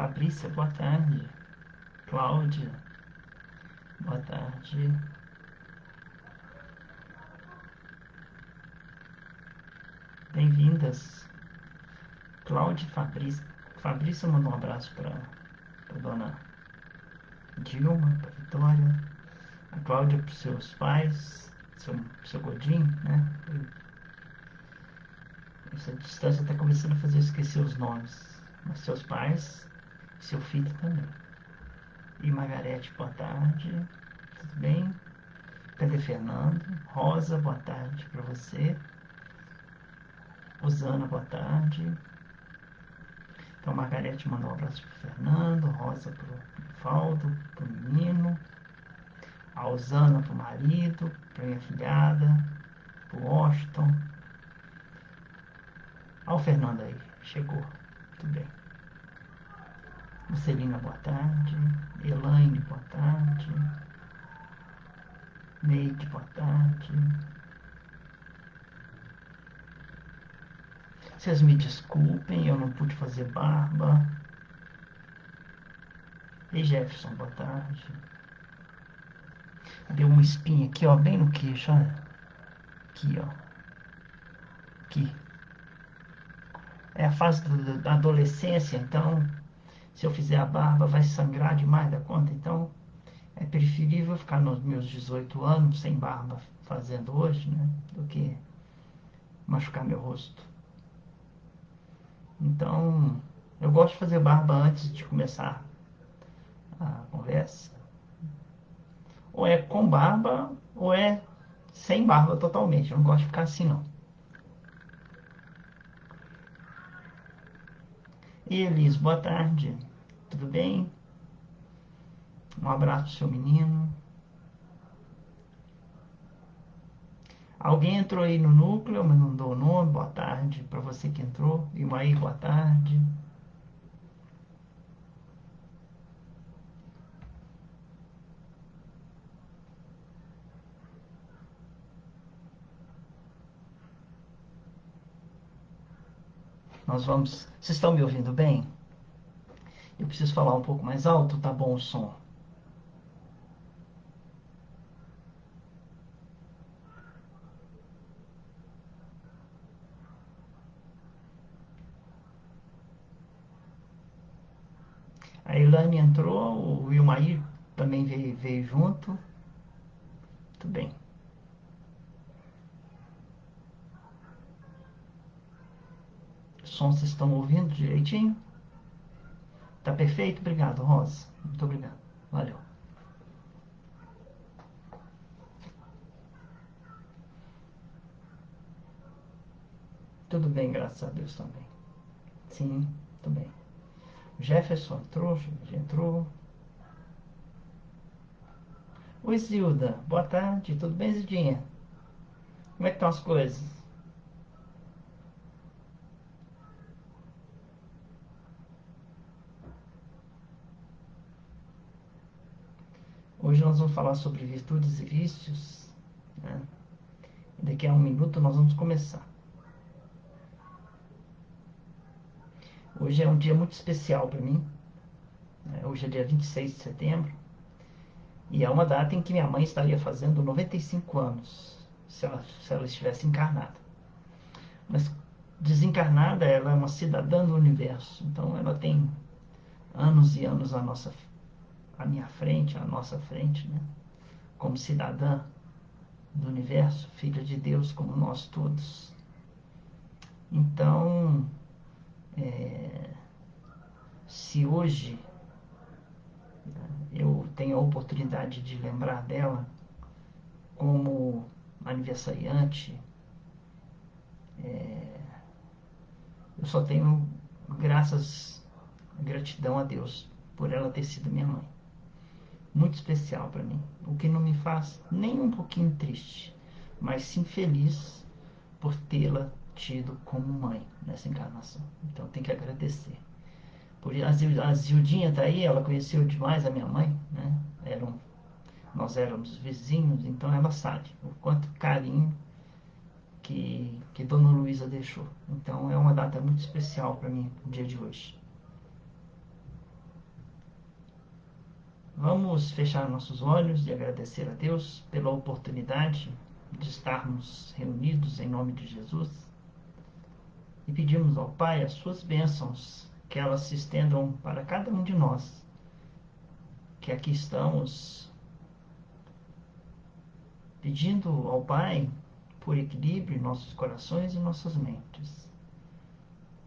Fabrícia, boa tarde. Cláudia, boa tarde. Bem-vindas. Cláudia e Fabrícia. Fabrícia mandou um abraço para dona Dilma, para Vitória. A Cláudia para os seus pais, seu Godinho, né? Essa distância está começando a fazer eu esquecer os nomes. Mas seus pais, seu filho também. E Margarete, boa tarde. Tudo bem? Cadê Fernando? Rosa, boa tarde para você. Rosana, boa tarde. Então, Margarete mandou um abraço pro Fernando, Rosa pro Valdo, pro menino, a Osana pro marido, pra minha filhada, pro Washington. Olha o Fernando aí, chegou. Tudo bem. Marcelina, boa tarde. Elaine, boa tarde. Neide, boa tarde. Vocês me desculpem, eu não pude fazer barba. E Jefferson, boa tarde. Deu uma espinha aqui, ó, bem no queixo, olha. Aqui, ó. Aqui. É a fase da adolescência, então se eu fizer a barba vai sangrar demais da conta, então é preferível ficar nos meus 18 anos sem barba fazendo hoje, né, do que machucar meu rosto. Então eu gosto de fazer barba antes de começar a conversa. Ou é com barba ou é sem barba totalmente. Eu não gosto de ficar assim não. E Elis, boa tarde. Tudo bem? Um abraço pro seu menino. Alguém entrou aí no núcleo, mas não deu o nome. Boa tarde para você que entrou. Imaí, boa tarde. Nós vamos. Vocês estão me ouvindo bem? Eu preciso falar um pouco mais alto, tá bom o som? A Ilane entrou, o Ilmair também veio junto. Tudo bem. O som vocês estão ouvindo direitinho? Tá perfeito? Obrigado, Rosa. Muito obrigado. Valeu. Tudo bem, graças a Deus também. Sim, tudo bem. Jefferson entrou, já entrou. Oi, Zilda. Boa tarde. Tudo bem, Zildinha? Como é que estão as coisas? Hoje nós vamos falar sobre virtudes e vícios, né? E daqui a um minuto nós vamos começar. Hoje é um dia muito especial para mim, né? Hoje é dia 26 de setembro. E é uma data em que minha mãe estaria fazendo 95 anos, se ela estivesse encarnada. Mas desencarnada, ela é uma cidadã do universo. Então ela tem anos e anos à minha frente, à nossa frente, né? Como cidadã do universo, filha de Deus como nós todos. Então, se hoje eu tenho a oportunidade de lembrar dela como aniversariante, eu só tenho gratidão a Deus por ela ter sido minha mãe. Muito especial para mim, o que não me faz nem um pouquinho triste, mas sim feliz por tê-la tido como mãe nessa encarnação. Então tem que agradecer. A Zildinha tá aí, ela conheceu demais a minha mãe, né? Nós éramos vizinhos, então ela sabe o quanto carinho que Dona Luísa deixou. Então é uma data muito especial para mim, o dia de hoje. Vamos fechar nossos olhos e agradecer a Deus pela oportunidade de estarmos reunidos em nome de Jesus e pedimos ao Pai as suas bênçãos, que elas se estendam para cada um de nós, que aqui estamos pedindo ao Pai por equilíbrio em nossos corações e nossas mentes,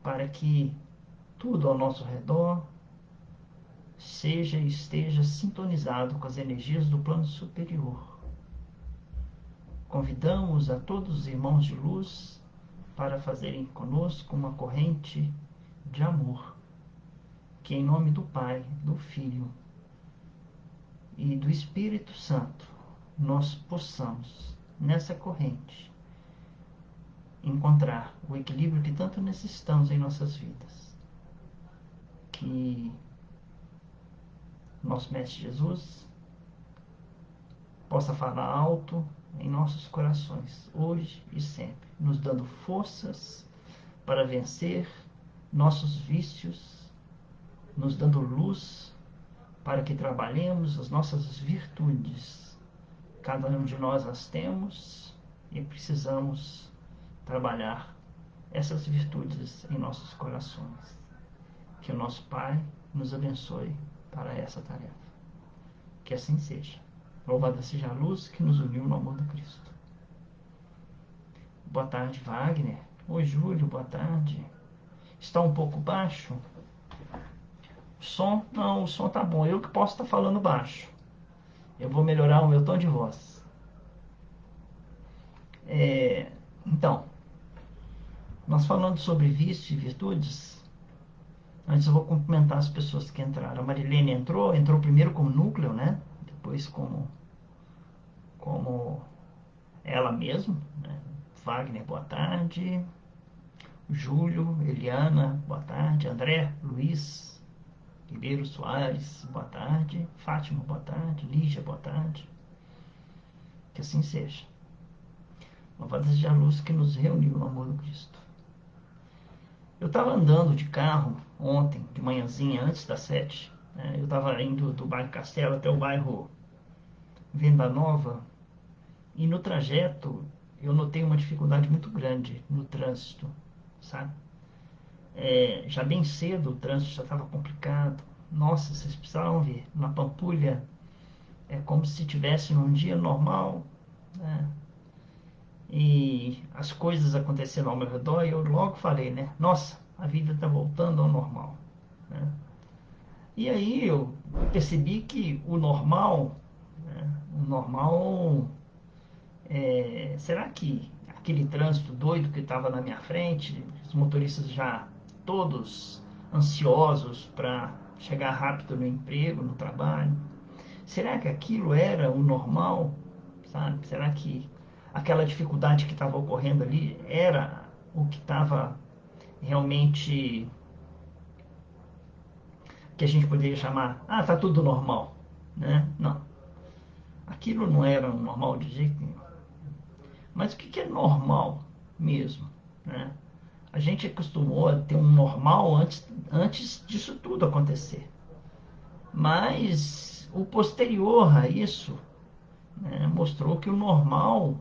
para que tudo ao nosso redor seja e esteja sintonizado com as energias do plano superior. Convidamos a todos os irmãos de luz para fazerem conosco uma corrente de amor, que em nome do Pai, do Filho e do Espírito Santo nós possamos, nessa corrente, encontrar o equilíbrio que tanto necessitamos em nossas vidas. Que nosso Mestre Jesus possa falar alto em nossos corações, hoje e sempre, nos dando forças para vencer nossos vícios, nos dando luz para que trabalhemos as nossas virtudes. Cada um de nós as temos e precisamos trabalhar essas virtudes em nossos corações. Que o nosso Pai nos abençoe para essa tarefa. Que assim seja. Louvada seja a luz que nos uniu no amor do Cristo. Boa tarde, Wagner. Oi, Júlio, boa tarde. Está um pouco baixo? O som? Não, o som tá bom. Eu que posso estar falando baixo. Eu vou melhorar o meu tom de voz. Então, nós falando sobre vícios e virtudes, antes eu vou cumprimentar as pessoas que entraram. A Marilene entrou primeiro como núcleo, né? Depois como ela mesma, né? Wagner, boa tarde. Júlio, Eliana, boa tarde. André, Luiz, Ribeiro Soares, boa tarde. Fátima, boa tarde. Lígia, boa tarde. Que assim seja. Louvada seja a luz que nos reuniu no amor do Cristo. Eu estava andando de carro ontem, de manhãzinha, antes das 7. Né? Eu estava indo do bairro Castelo até o bairro Venda Nova. E no trajeto eu notei uma dificuldade muito grande no trânsito, sabe? Já bem cedo o trânsito já estava complicado. Nossa, vocês precisavam ver. Na Pampulha é como se estivesse num dia normal, né? E as coisas acontecendo ao meu redor, e eu logo falei, né? Nossa, a vida está voltando ao normal, né? E aí eu percebi que o normal, né? O normal, será que aquele trânsito doido que estava na minha frente, os motoristas já todos ansiosos para chegar rápido no emprego, no trabalho, será que aquilo era o normal, sabe? Será que aquela dificuldade que estava ocorrendo ali era o que estava realmente, que a gente poderia chamar, tá tudo normal, né? Não, aquilo não era normal de jeito nenhum. Mas o que é normal mesmo, né? A gente acostumou a ter um normal antes disso tudo acontecer. Mas o posterior a isso, né, mostrou que o normal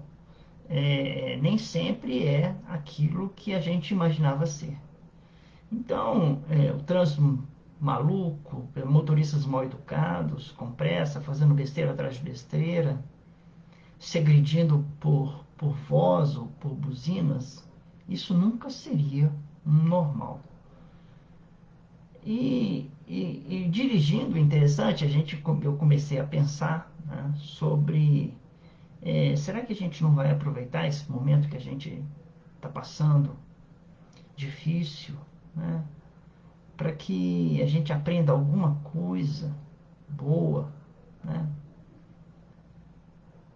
nem sempre é aquilo que a gente imaginava ser. Então, o trânsito maluco, motoristas mal educados, com pressa, fazendo besteira atrás de besteira, segredindo por voz ou por buzinas, isso nunca seria normal. E dirigindo, interessante, eu comecei a pensar, né, sobre será que a gente não vai aproveitar esse momento que a gente está passando difícil, né, para que a gente aprenda alguma coisa boa, né?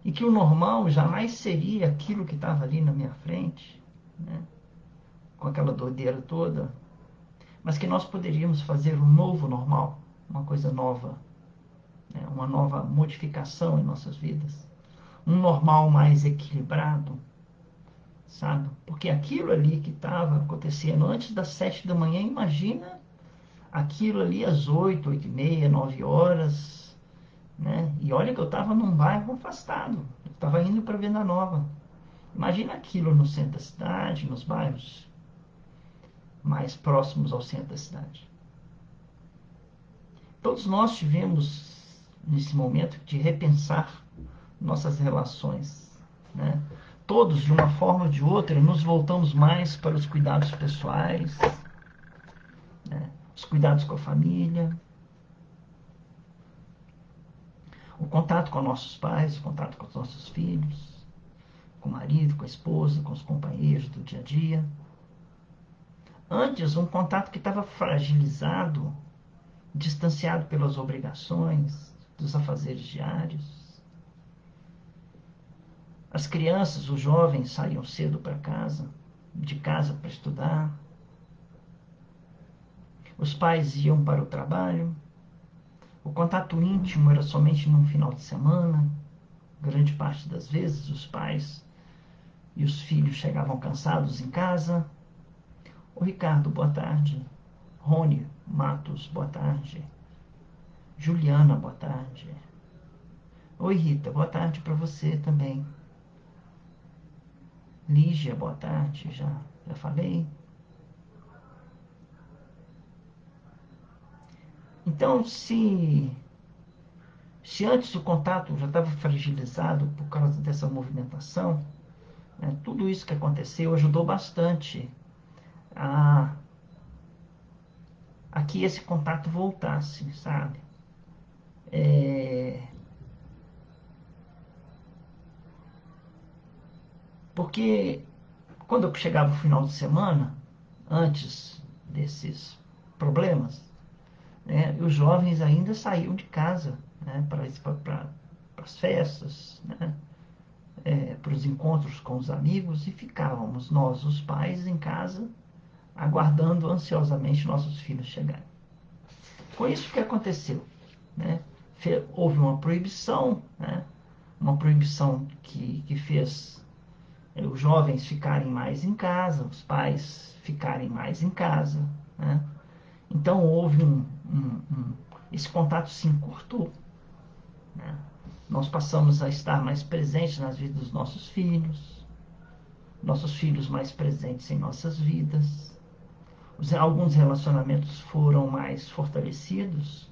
E que o normal jamais seria aquilo que estava ali na minha frente, né, com aquela doideira toda, mas que nós poderíamos fazer um novo normal, uma coisa nova, né, uma nova modificação em nossas vidas, um normal mais equilibrado, sabe? Porque aquilo ali que estava acontecendo antes das 7 da manhã, imagina aquilo ali às 8, 8 e meia, 9 horas, né? E olha que eu estava num bairro afastado, eu estava indo para Venda Nova. Imagina aquilo no centro da cidade, nos bairros mais próximos ao centro da cidade. Todos nós tivemos, nesse momento, de repensar nossas relações, né? Todos, de uma forma ou de outra, nos voltamos mais para os cuidados pessoais, né? Os cuidados com a família, o contato com nossos pais, o contato com os nossos filhos, com o marido, com a esposa, com os companheiros do dia a dia. Antes, um contato que estava fragilizado, distanciado pelas obrigações, dos afazeres diários. As crianças, os jovens saíam cedo para casa, de casa para estudar. Os pais iam para o trabalho. O contato íntimo era somente num final de semana. Grande parte das vezes os pais e os filhos chegavam cansados em casa. O Ricardo, boa tarde. Rony Matos, boa tarde. Juliana, boa tarde. Oi, Rita, boa tarde para você também. Lígia, boa tarde, já falei. Então, se antes o contato já estava fragilizado por causa dessa movimentação, né, tudo isso que aconteceu ajudou bastante a, a que esse contato voltasse, sabe? É, porque quando eu chegava o final de semana, antes desses problemas, né, os jovens ainda saíam de casa, né, para as festas, né, para os encontros com os amigos, e ficávamos nós, os pais, em casa, aguardando ansiosamente nossos filhos chegarem. Com isso, o que aconteceu? Né? Houve uma proibição, né? Uma proibição que fez os jovens ficarem mais em casa, os pais ficarem mais em casa. Né? Então houve esse contato se encurtou. Né? Nós passamos a estar mais presentes nas vidas dos nossos filhos mais presentes em nossas vidas. Alguns relacionamentos foram mais fortalecidos,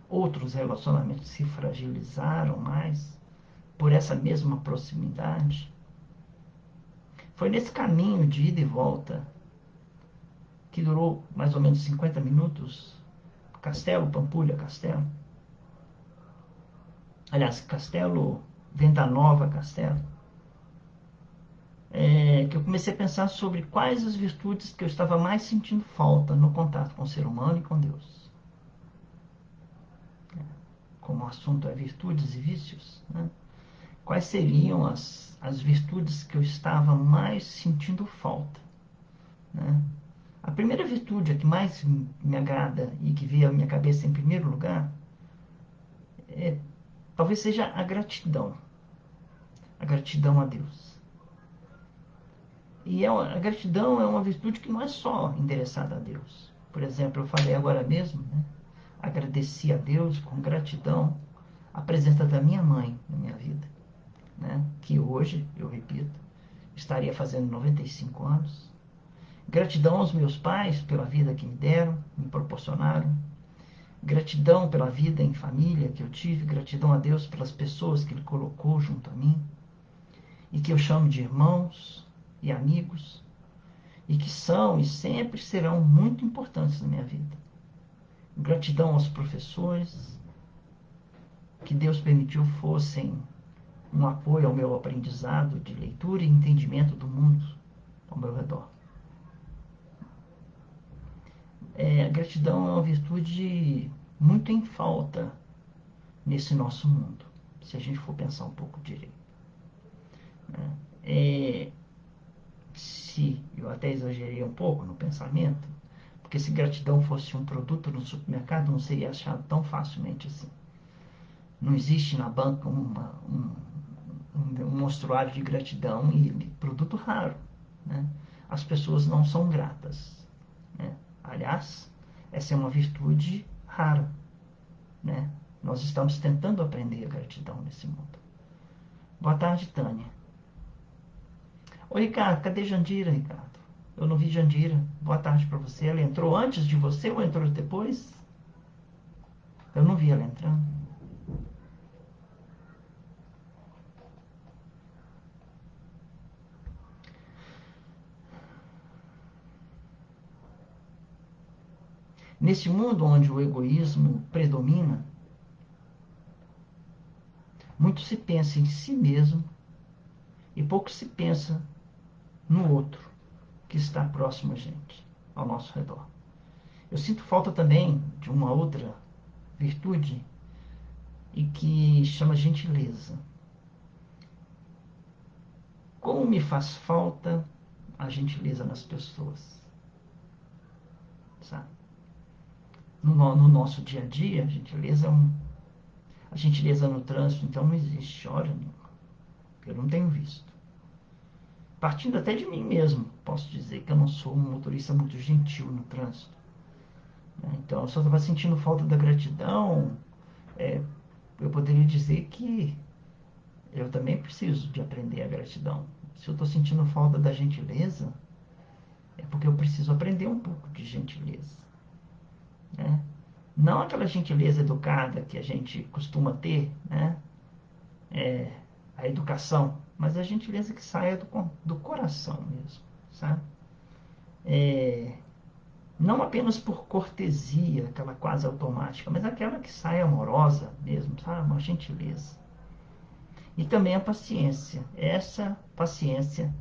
outros relacionamentos se fragilizaram mais por essa mesma proximidade. Foi nesse caminho de ida e volta, que durou mais ou menos 50 minutos, Castelo, Pampulha, Castelo. Aliás, Castelo, Venda Nova, Castelo. Que eu comecei a pensar sobre quais as virtudes que eu estava mais sentindo falta no contato com o ser humano e com Deus. Como o assunto é virtudes e vícios, né? Quais seriam as virtudes que eu estava mais sentindo falta? Né? A primeira virtude, a que mais me agrada e que veio à minha cabeça em primeiro lugar, talvez seja a gratidão. A gratidão a Deus. E a gratidão é uma virtude que não é só endereçada a Deus. Por exemplo, eu falei agora mesmo, né? Agradeci a Deus com gratidão a presença da minha mãe na minha vida, né? Que hoje, eu repito, estaria fazendo 95 anos. Gratidão aos meus pais pela vida que me deram, me proporcionaram. Gratidão pela vida em família que eu tive. Gratidão a Deus pelas pessoas que Ele colocou junto a mim e que eu chamo de irmãos e amigos e que são e sempre serão muito importantes na minha vida. Gratidão aos professores que Deus permitiu fossem um apoio ao meu aprendizado de leitura e entendimento do mundo ao meu redor. A gratidão é uma virtude muito em falta nesse nosso mundo, se a gente for pensar um pouco direito. Se eu até exagerei um pouco no pensamento, porque se gratidão fosse um produto no supermercado, não seria achado tão facilmente assim. Não existe na banca um mostruário de gratidão e produto raro. Né? As pessoas não são gratas. Né? Aliás, essa é uma virtude rara. Né? Nós estamos tentando aprender a gratidão nesse mundo. Boa tarde, Tânia. Oi, Ricardo, cadê Jandira, Ricardo? Eu não vi Jandira. Boa tarde para você. Ela entrou antes de você ou entrou depois? Eu não vi ela entrando. Nesse mundo onde o egoísmo predomina, muito se pensa em si mesmo e pouco se pensa no outro que está próximo a gente, ao nosso redor. Eu sinto falta também de uma outra virtude e que chama gentileza. Como me faz falta a gentileza nas pessoas, sabe? No nosso dia a dia, a gentileza no trânsito, então não existe hora nenhuma. Eu não tenho visto. Partindo até de mim mesmo, posso dizer que eu não sou um motorista muito gentil no trânsito. Então, eu só estava sentindo falta da gratidão. Eu poderia dizer que eu também preciso de aprender a gratidão. Se eu estou sentindo falta da gentileza, é porque eu preciso aprender um pouco de gentileza. Né? Não aquela gentileza educada que a gente costuma ter, né? A educação, mas a gentileza que saia do coração mesmo, sabe? Não apenas por cortesia, aquela quase automática, mas aquela que sai amorosa mesmo, sabe? Uma gentileza. E também a paciência. Essa paciência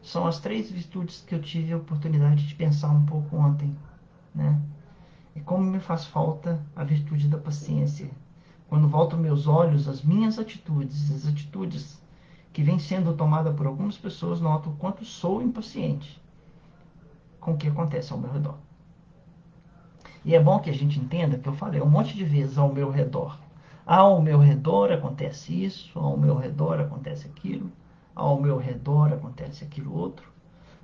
são as 3 virtudes que eu tive a oportunidade de pensar um pouco ontem, né? E como me faz falta a virtude da paciência. Quando volto meus olhos às minhas atitudes, as atitudes que vêm sendo tomadas por algumas pessoas, noto o quanto sou impaciente com o que acontece ao meu redor. E é bom que a gente entenda que eu falei um monte de vezes ao meu redor. Ao meu redor acontece isso, ao meu redor acontece aquilo, ao meu redor acontece aquilo outro,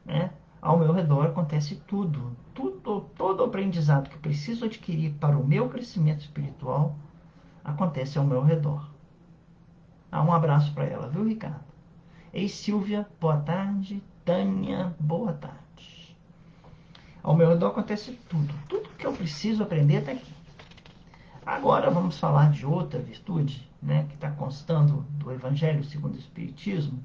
né? Ao meu redor acontece tudo, todo o aprendizado que eu preciso adquirir para o meu crescimento espiritual acontece ao meu redor. Um abraço para ela, viu, Ricardo? Ei, Silvia, boa tarde. Tânia, boa tarde. Ao meu redor acontece tudo. Tudo que eu preciso aprender está aqui. Agora vamos falar de outra virtude, né, que está constando do Evangelho segundo o Espiritismo,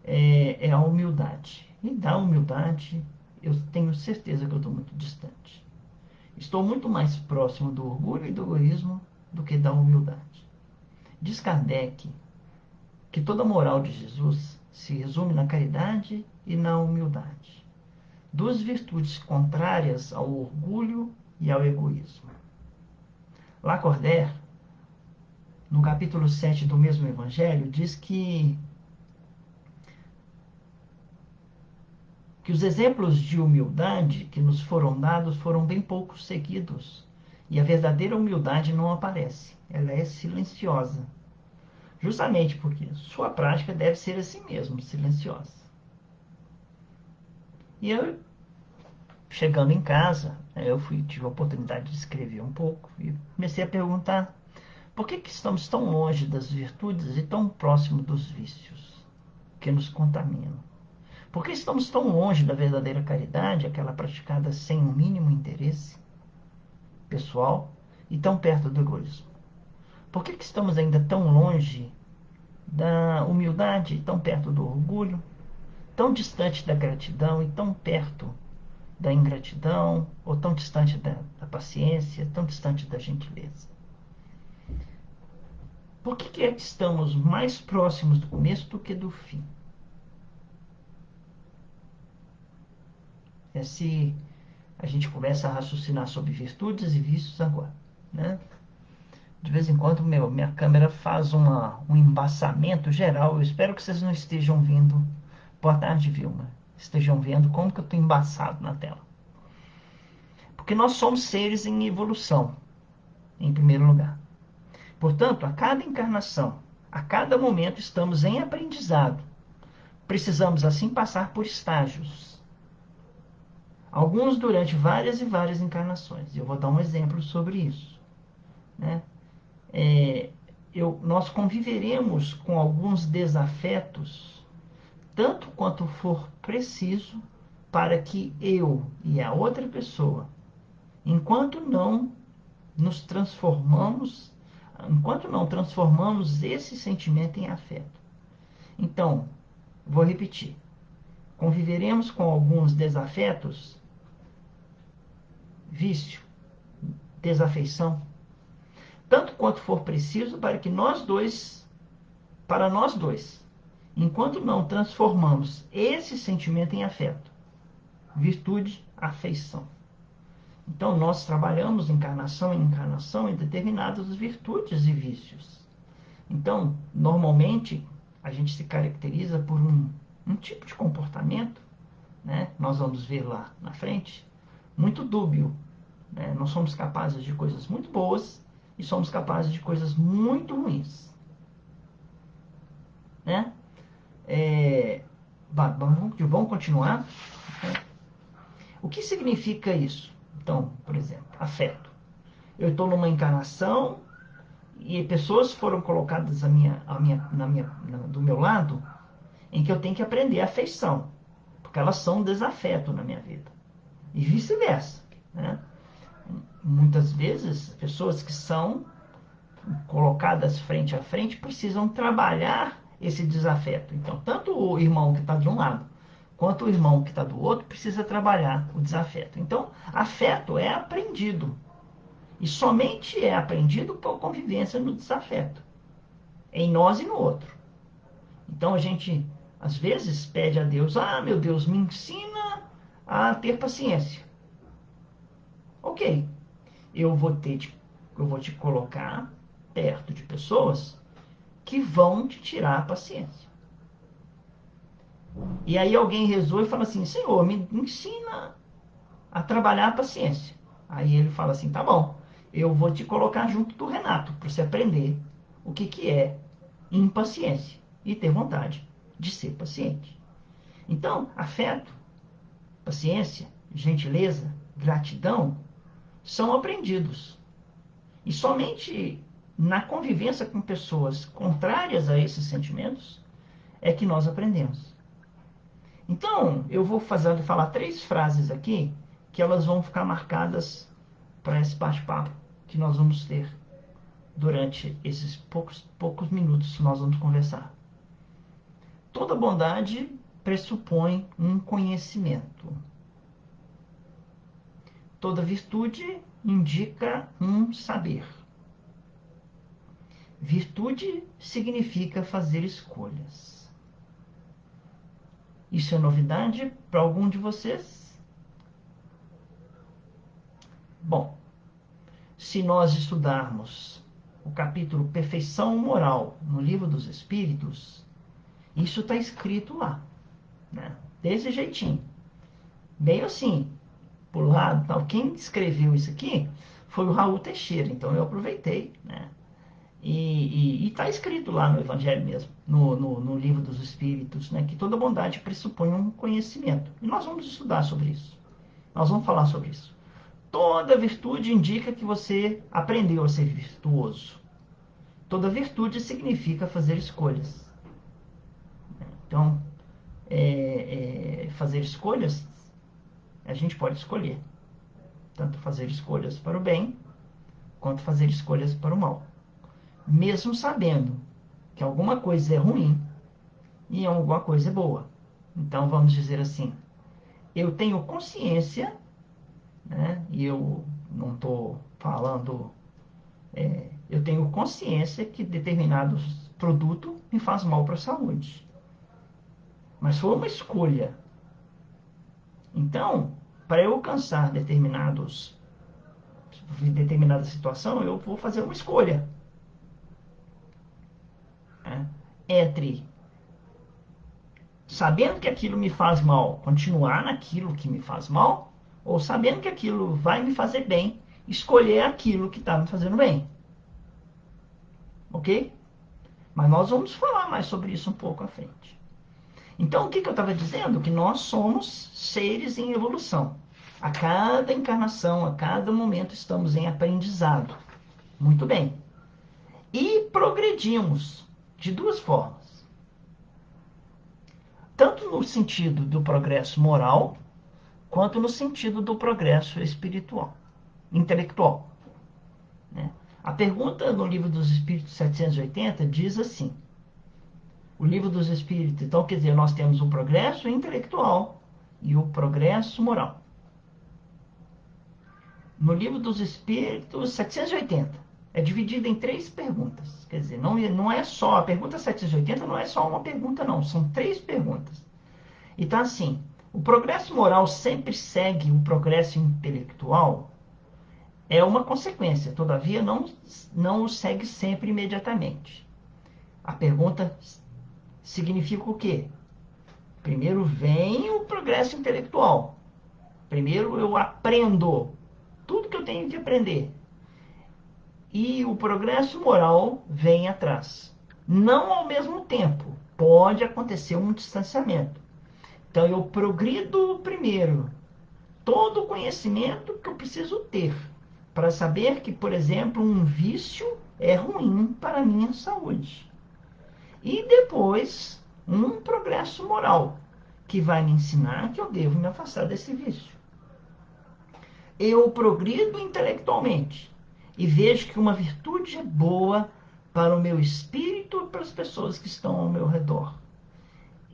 é a humildade. E da humildade, eu tenho certeza que eu estou muito distante. Estou muito mais próximo do orgulho e do egoísmo do que da humildade. Diz Kardec que toda a moral de Jesus se resume na caridade e na humildade, 2 virtudes contrárias ao orgulho e ao egoísmo. Lacordaire, no capítulo 7 do mesmo Evangelho, diz que os exemplos de humildade que nos foram dados foram bem poucos seguidos. E a verdadeira humildade não aparece, ela é silenciosa. Justamente porque sua prática deve ser assim mesmo, silenciosa. E eu, chegando em casa, tive a oportunidade de escrever um pouco e comecei a perguntar por que estamos tão longe das virtudes e tão próximo dos vícios que nos contaminam? Por que estamos tão longe da verdadeira caridade, aquela praticada sem o mínimo interesse pessoal, e tão perto do egoísmo? Por que estamos ainda tão longe da humildade, tão perto do orgulho, tão distante da gratidão e tão perto da ingratidão, ou tão distante da paciência, tão distante da gentileza? Por que é que estamos mais próximos do começo do que do fim? Se a gente começa a raciocinar sobre virtudes e vícios agora, né? De vez em quando minha câmera faz um embaçamento geral. Eu espero que vocês não estejam vendo. Boa tarde, Vilma. Estejam vendo como que eu estou embaçado na tela. Porque nós somos seres em evolução, em primeiro lugar. Portanto, a cada encarnação, a cada momento estamos em aprendizado. Precisamos assim passar por estágios. Alguns durante várias e várias encarnações. Eu vou dar um exemplo sobre isso, né? nós conviveremos com alguns desafetos, tanto quanto for preciso, para que eu e a outra pessoa, enquanto não nos transformamos, enquanto não transformamos esse sentimento em afeto. Então, vou repetir. Conviveremos com alguns desafetos, vício, desafeição, tanto quanto for preciso para nós dois, enquanto não transformamos esse sentimento em afeto, virtude, afeição. Então, nós trabalhamos encarnação em encarnação em determinadas virtudes e vícios. Então, normalmente, a gente se caracteriza por um tipo de comportamento, né? Nós vamos ver lá na frente, muito dúbio. Né? Nós somos capazes de coisas muito boas e somos capazes de coisas muito ruins. Né? Vamos continuar. O que significa isso? Então, por exemplo, afeto. Eu estou numa encarnação e pessoas foram colocadas do meu lado em que eu tenho que aprender afeição, porque elas são um desafeto na minha vida. E vice-versa. Né? Muitas vezes, pessoas que são colocadas frente a frente precisam trabalhar esse desafeto. Então, tanto o irmão que está de um lado, quanto o irmão que está do outro, precisa trabalhar o desafeto. Então, afeto é aprendido. E somente é aprendido por convivência no desafeto. Em nós e no outro. Então, a gente, às vezes, pede a Deus, meu Deus, me ensina a ter paciência. Ok, eu vou te colocar perto de pessoas que vão te tirar a paciência. E aí alguém rezou e fala assim, Senhor, me ensina a trabalhar a paciência. Aí ele fala assim, tá bom, eu vou te colocar junto do Renato, para você aprender o que é impaciência e ter vontade de ser paciente. Então, afeto, paciência, gentileza, gratidão, são aprendidos. E somente na convivência com pessoas contrárias a esses sentimentos é que nós aprendemos. Então, eu vou falar 3 frases aqui que elas vão ficar marcadas para esse bate-papo que nós vamos ter durante esses poucos minutos que nós vamos conversar. Toda bondade pressupõe um conhecimento. Toda virtude indica um saber. Virtude significa fazer escolhas. Isso é novidade para algum de vocês? Bom, se nós estudarmos o capítulo Perfeição Moral no Livro dos Espíritos, isso está escrito lá, né? Desse jeitinho, bem assim, por lado, tal. Quem escreveu isso aqui foi o Raul Teixeira, então eu aproveitei, né? E está escrito lá no Evangelho mesmo, no Livro dos Espíritos, né, que toda bondade pressupõe um conhecimento. E nós vamos estudar sobre isso. Nós vamos falar sobre isso. Toda virtude indica que você aprendeu a ser virtuoso. Toda virtude significa fazer escolhas. Então, fazer escolhas, a gente pode escolher. Tanto fazer escolhas para o bem, quanto fazer escolhas para o mal. Mesmo sabendo que alguma coisa é ruim e alguma coisa é boa. Então, vamos dizer assim, eu tenho consciência, né, e eu não estou falando, eu tenho consciência que determinado produto me faz mal para a saúde. Mas foi uma escolha. Então, para eu alcançar determinada situação, eu vou fazer uma escolha. Entre sabendo que aquilo me faz mal, continuar naquilo que me faz mal, ou sabendo que aquilo vai me fazer bem, escolher aquilo que está me fazendo bem. Ok? Mas nós vamos falar mais sobre isso um pouco à frente. Então, o que eu estava dizendo? Que nós somos seres em evolução. A cada encarnação, a cada momento, estamos em aprendizado. Muito bem. E progredimos de duas formas. Tanto no sentido do progresso moral, quanto no sentido do progresso espiritual, intelectual. Né? A pergunta no Livro dos Espíritos 780 diz assim: o Livro dos Espíritos, então quer dizer, nós temos o progresso intelectual e o progresso moral. No Livro dos Espíritos 780, é dividido em 3 perguntas. Quer dizer, não é só, a pergunta 780 não é só uma pergunta não, são 3 perguntas. Então assim, o progresso moral sempre segue o progresso intelectual? É uma consequência, todavia não o segue sempre imediatamente. A pergunta significa o quê? Primeiro vem o progresso intelectual. Primeiro eu aprendo tudo que eu tenho que aprender. E o progresso moral vem atrás. Não ao mesmo tempo. Pode acontecer um distanciamento. Então eu progrido primeiro todo o conhecimento que eu preciso ter para saber que, por exemplo, um vício é ruim para a minha saúde. E depois, um progresso moral, que vai me ensinar que eu devo me afastar desse vício. Eu progrido intelectualmente e vejo que uma virtude é boa para o meu espírito e para as pessoas que estão ao meu redor.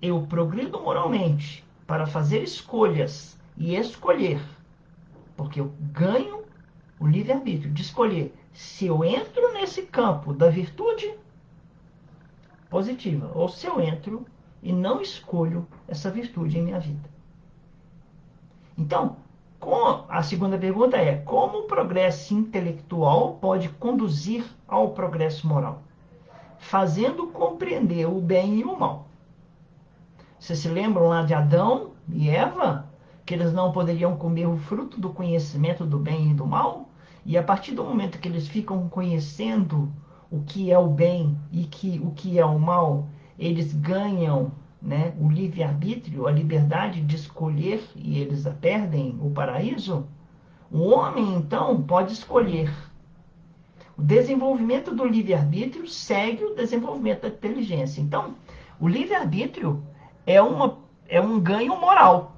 Eu progrido moralmente para fazer escolhas e escolher, porque eu ganho o livre-arbítrio de escolher se eu entro nesse campo da virtude positiva ou se eu entro e não escolho essa virtude em minha vida. Então, a segunda pergunta é: como o progresso intelectual pode conduzir ao progresso moral? Fazendo compreender o bem e o mal. Vocês se lembram lá de Adão e Eva? Que eles não poderiam comer o fruto do conhecimento do bem e do mal? E a partir do momento que eles ficam conhecendo o que é o bem e o que é o mal, eles ganham, né, o livre-arbítrio, a liberdade de escolher, e eles perdem o paraíso. O homem, então, pode escolher. O desenvolvimento do livre-arbítrio segue o desenvolvimento da inteligência. Então, o livre-arbítrio é um ganho moral.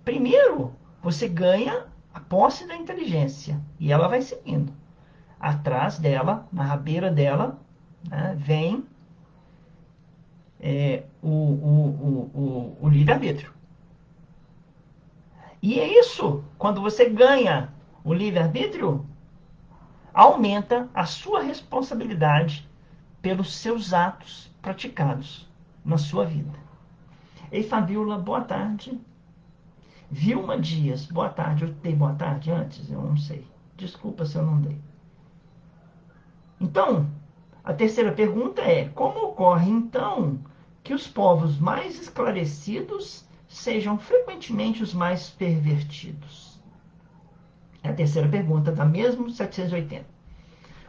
Primeiro, você ganha a posse da inteligência e ela vai seguindo. Atrás dela, na rabeira dela, né, vem o livre-arbítrio. E é isso, quando você ganha o livre-arbítrio, aumenta a sua responsabilidade pelos seus atos praticados na sua vida. Ei, Fabiola, boa tarde. Vilma Dias, boa tarde. Eu dei boa tarde antes? Eu não sei. Desculpa se eu não dei. Então, a terceira pergunta é: como ocorre, então, que os povos mais esclarecidos sejam frequentemente os mais pervertidos? É a terceira pergunta da mesma 780.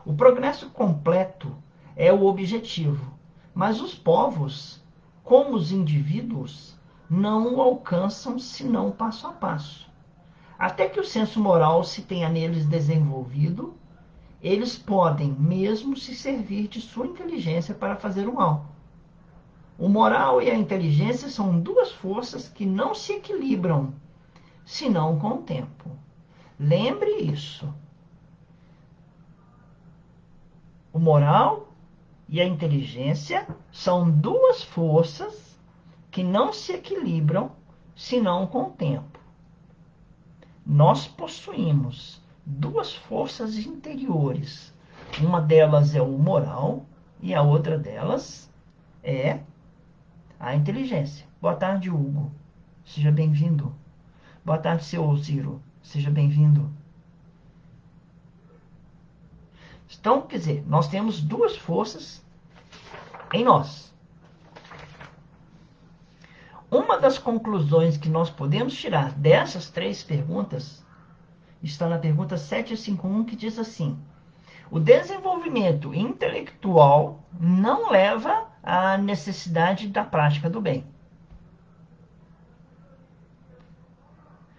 O progresso completo é o objetivo, mas os povos, como os indivíduos, não o alcançam senão passo a passo. Até que o senso moral se tenha neles desenvolvido, eles podem mesmo se servir de sua inteligência para fazer o mal. O moral e a inteligência são duas forças que não se equilibram, senão com o tempo. Lembre isso. O moral e a inteligência são duas forças que não se equilibram, senão com o tempo. Nós possuímos duas forças interiores. Uma delas é o moral e a outra delas é a inteligência. Boa tarde, Hugo. Seja bem-vindo. Boa tarde, seu Ciro. Seja bem-vindo. Então, quer dizer, nós temos duas forças em nós. Uma das conclusões que nós podemos tirar dessas 3 perguntas está na pergunta 751, que diz assim: o desenvolvimento intelectual não leva à necessidade da prática do bem.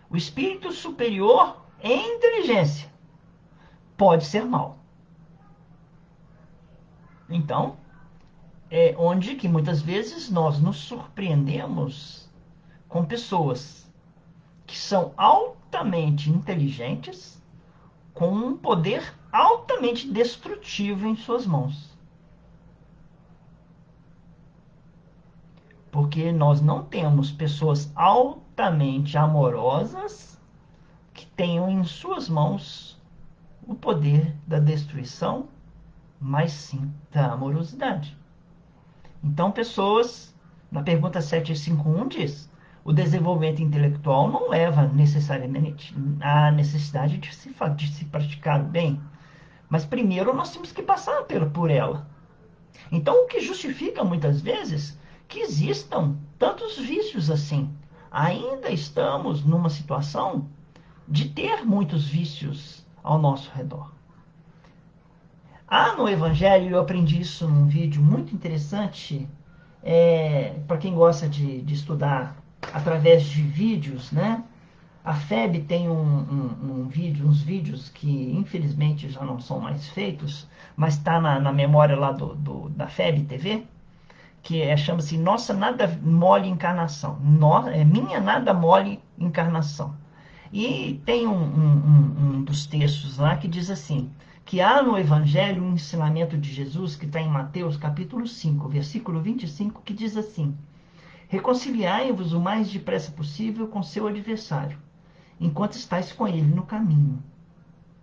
O espírito superior em inteligência pode ser mau. Então, é onde que muitas vezes nós nos surpreendemos com pessoas que são altamente inteligentes, com um poder altamente destrutivo em suas mãos. Porque nós não temos pessoas altamente amorosas que tenham em suas mãos o poder da destruição, mas sim da amorosidade. Então, pessoas, na pergunta 751 diz: o desenvolvimento intelectual não leva necessariamente à necessidade de se praticar o bem, mas primeiro nós temos que passar por ela. Então, o que justifica muitas vezes que existam tantos vícios assim. Ainda estamos numa situação de ter muitos vícios ao nosso redor. No Evangelho, eu aprendi isso num vídeo muito interessante, para quem gosta de estudar através de vídeos, né? A FEB tem uns vídeos que infelizmente já não são mais feitos, mas está na memória lá da FEB TV, que chama-se Nossa Nada Mole Encarnação. Minha Nada Mole Encarnação. E tem um dos textos lá que diz assim, que há no Evangelho um ensinamento de Jesus, que está em Mateus capítulo 5, versículo 25, que diz assim: reconciliai-vos o mais depressa possível com seu adversário, enquanto estáis com ele no caminho.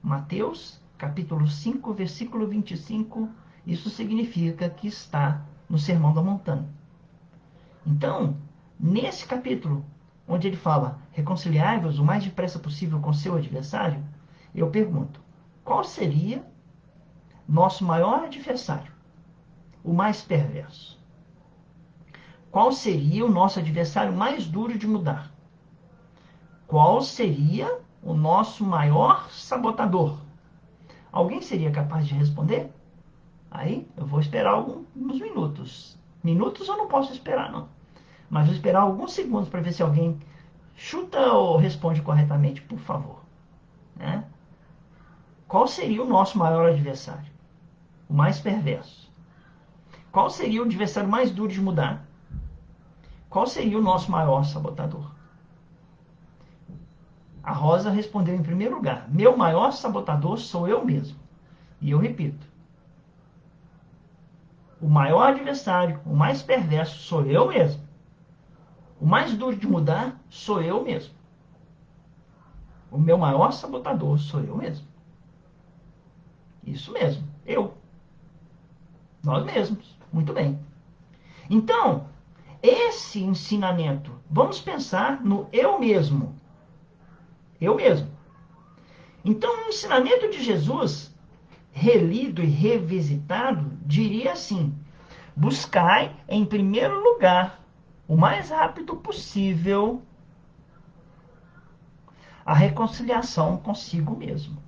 Mateus capítulo 5, versículo 25, isso significa que está no Sermão da Montanha. Então, nesse capítulo, onde ele fala reconciliai-vos o mais depressa possível com seu adversário, eu pergunto, qual seria nosso maior adversário, o mais perverso? Qual seria o nosso adversário mais duro de mudar? Qual seria o nosso maior sabotador? Alguém seria capaz de responder? Aí eu vou esperar alguns minutos. Minutos eu não posso esperar, não. Mas vou esperar alguns segundos para ver se alguém chuta ou responde corretamente, por favor. Né? Qual seria o nosso maior adversário? O mais perverso? Qual seria o adversário mais duro de mudar? Qual seria o nosso maior sabotador? A Rosa respondeu em primeiro lugar: meu maior sabotador sou eu mesmo. E eu repito: o maior adversário, o mais perverso, sou eu mesmo. O mais duro de mudar sou eu mesmo. O meu maior sabotador sou eu mesmo. Isso mesmo, eu. Nós mesmos. Muito bem. Então, esse ensinamento, vamos pensar no eu mesmo. Eu mesmo. Então, o ensinamento de Jesus, relido e revisitado, diria assim: buscai, em primeiro lugar, o mais rápido possível, a reconciliação consigo mesmo.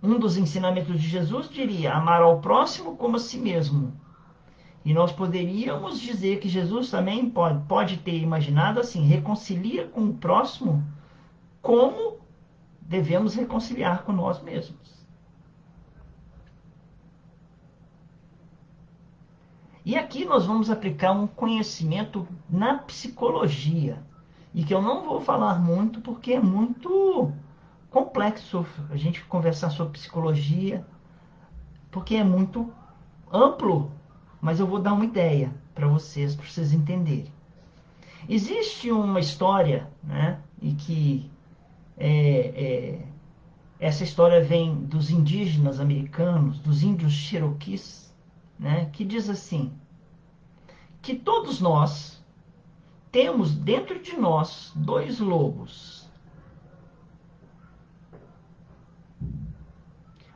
Um dos ensinamentos de Jesus diria: amar ao próximo como a si mesmo. E nós poderíamos dizer que Jesus também pode ter imaginado assim: reconcilia com o próximo como devemos reconciliar com nós mesmos. E aqui nós vamos aplicar um conhecimento na psicologia, e que eu não vou falar muito porque é muito complexo a gente conversar sobre psicologia, porque é muito amplo, mas eu vou dar uma ideia para vocês entenderem. Existe uma história, né, e que essa história vem dos indígenas americanos, dos índios Cherokees, né, que diz assim, que todos nós temos dentro de nós dois lobos.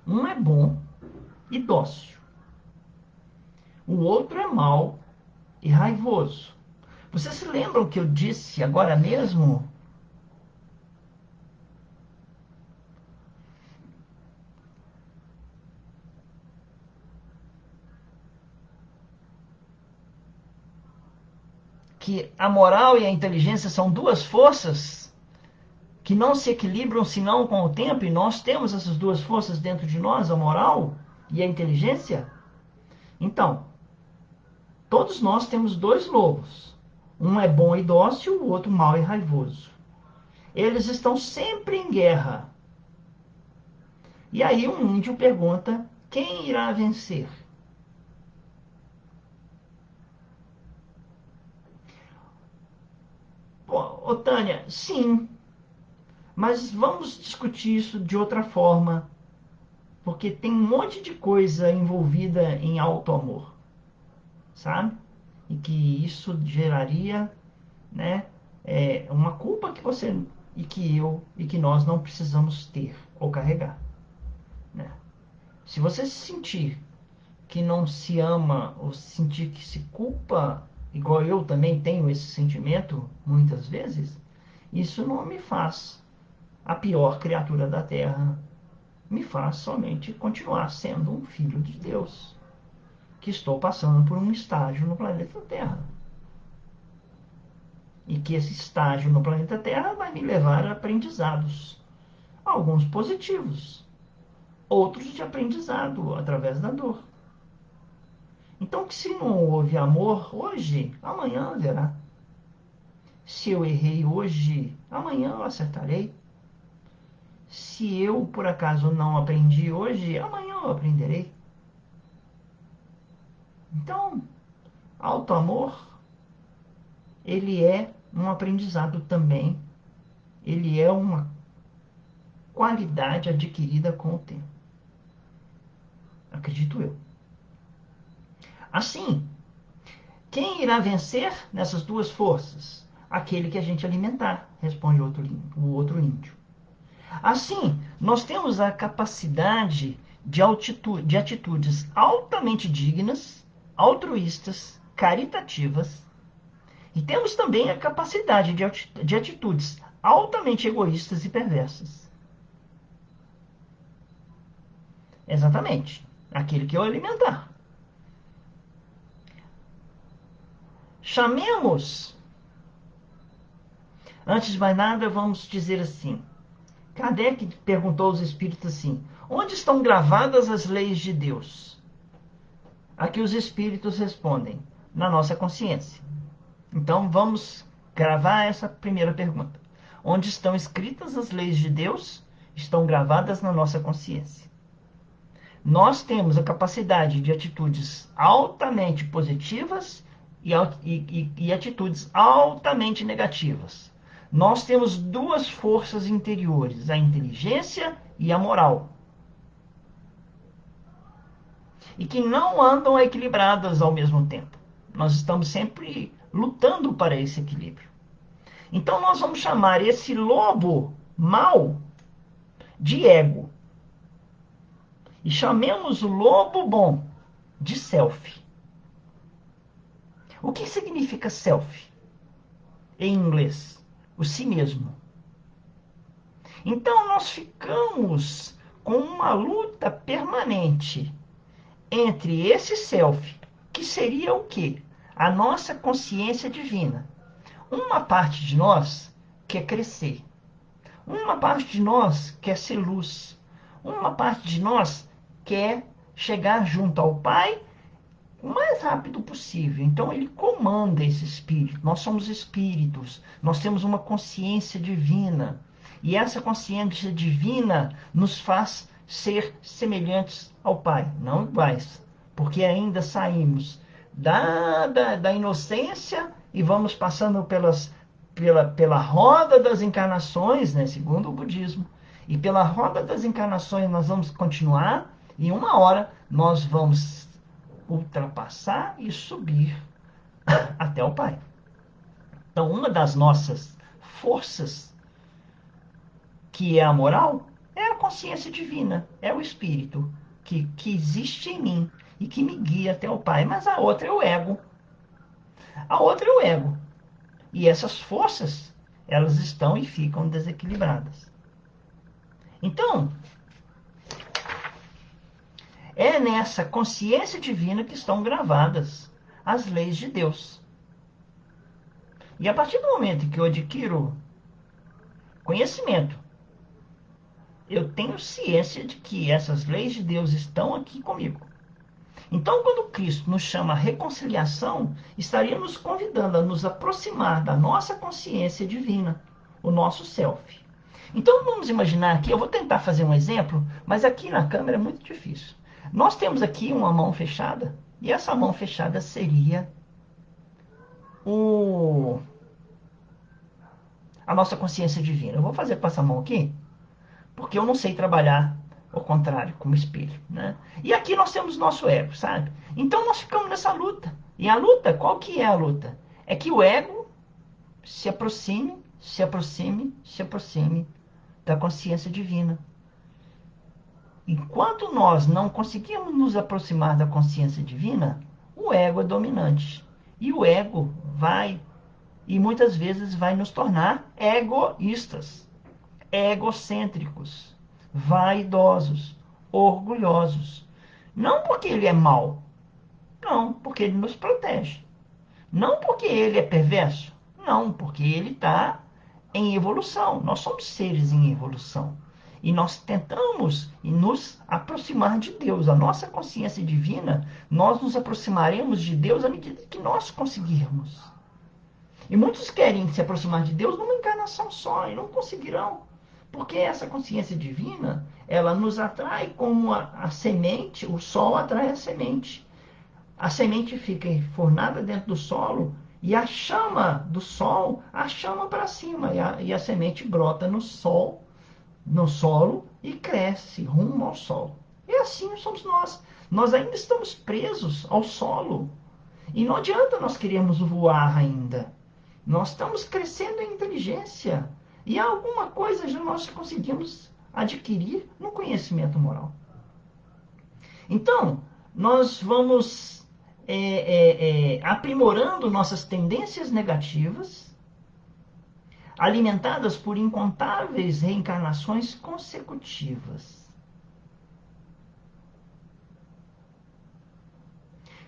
Um é bom e dócil. O outro é mau e raivoso. Vocês se lembram que eu disse agora mesmo? Que a moral e a inteligência são duas forças que não se equilibram senão com o tempo, e nós temos essas duas forças dentro de nós, a moral e a inteligência. Então, todos nós temos dois lobos. Um é bom e dócil, o outro mau e raivoso. Eles estão sempre em guerra. E aí um índio pergunta: quem irá vencer? Ô Tânia, sim, mas vamos discutir isso de outra forma, porque tem um monte de coisa envolvida em auto-amor, sabe? E que isso geraria, né, uma culpa que você e que eu e que nós não precisamos ter ou carregar, né? Se você se sentir que não se ama ou sentir que se culpa, igual eu também tenho esse sentimento muitas vezes, isso não me faz a pior criatura da Terra, me faz somente continuar sendo um filho de Deus, que estou passando por um estágio no planeta Terra. E que esse estágio no planeta Terra vai me levar a aprendizados, alguns positivos, outros de aprendizado através da dor. Então, que se não houve amor hoje, amanhã haverá. Se eu errei hoje, amanhã eu acertarei. Se eu, por acaso, não aprendi hoje, amanhã eu aprenderei. Então, auto-amor, ele é um aprendizado também. Ele é uma qualidade adquirida com o tempo. Acredito eu. Assim, quem irá vencer nessas duas forças? Aquele que a gente alimentar, responde o outro índio. Assim, nós temos a capacidade de atitudes altamente dignas, altruístas, caritativas, e temos também a capacidade de atitudes altamente egoístas e perversas. Exatamente. Aquele que eu alimentar. Chamemos. Antes de mais nada, vamos dizer assim. Kardec perguntou aos espíritos assim: onde estão gravadas as leis de Deus? Aqui os espíritos respondem: na nossa consciência. Então vamos gravar essa primeira pergunta. Onde estão escritas as leis de Deus? Estão gravadas na nossa consciência. Nós temos a capacidade de atitudes altamente positivas e atitudes altamente negativas. Nós temos duas forças interiores, a inteligência e a moral, e que não andam equilibradas ao mesmo tempo. Nós estamos sempre lutando para esse equilíbrio. Então nós vamos chamar esse lobo mau de ego. E chamemos o lobo bom de self. O que significa self em inglês? O si mesmo. Então nós ficamos com uma luta permanente entre esse self, que seria o quê? A nossa consciência divina. Uma parte de nós quer crescer. Uma parte de nós quer ser luz. Uma parte de nós quer chegar junto ao Pai o mais rápido possível. Então ele comanda esse espírito. Nós somos espíritos. Nós temos uma consciência divina. E essa consciência divina nos faz ser semelhantes ao Pai, não iguais. Porque ainda saímos da inocência e vamos passando pela roda das encarnações, né, segundo o budismo. E pela roda das encarnações nós vamos continuar, e uma hora nós vamos ultrapassar e subir até o Pai. Então, uma das nossas forças, que é a moral, é a consciência divina, é o Espírito que existe em mim e que me guia até o Pai. Mas a outra é o ego. A outra é o ego. E essas forças, elas estão e ficam desequilibradas. Então, é nessa consciência divina que estão gravadas as leis de Deus. E a partir do momento que eu adquiro Conhecimento. Eu tenho ciência de que essas leis de Deus estão aqui comigo. Então, quando Cristo nos chama à reconciliação, estaria nos convidando a nos aproximar da nossa consciência divina, o nosso self. Então, vamos imaginar aqui, eu vou tentar fazer um exemplo, mas aqui na câmera é muito difícil. Nós temos aqui uma mão fechada, e essa mão fechada seria o... a nossa consciência divina. Eu vou fazer com essa mão aqui, porque eu não sei trabalhar ao contrário, como espelho, né? E aqui nós temos nosso ego, sabe? Então nós ficamos nessa luta. E a luta, qual que é a luta? É que o ego se aproxime, se aproxime, se aproxime da consciência divina. Enquanto nós não conseguimos nos aproximar da consciência divina, o ego é dominante. E o ego vai, e muitas vezes vai nos tornar egoístas, egocêntricos, vaidosos, orgulhosos. Não porque ele é mau, não, porque ele nos protege. Não porque ele é perverso, não, porque ele está em evolução. Nós somos seres em evolução. E nós tentamos nos aproximar de Deus. A nossa consciência divina, nós nos aproximaremos de Deus à medida que nós conseguirmos. E muitos querem se aproximar de Deus numa encarnação só e não conseguirão. Porque essa consciência divina, ela nos atrai como a semente, o sol atrai a semente. A semente fica enfornada dentro do solo e a chama do sol a chama para cima. E a semente brota no sol, no solo e cresce rumo ao sol. E assim somos nós. Nós ainda estamos presos ao solo. E não adianta nós queremos voar ainda. Nós estamos crescendo em inteligência. E alguma coisa já nós conseguimos adquirir no conhecimento moral. Então, nós vamos aprimorando nossas tendências negativas, alimentadas por incontáveis reencarnações consecutivas.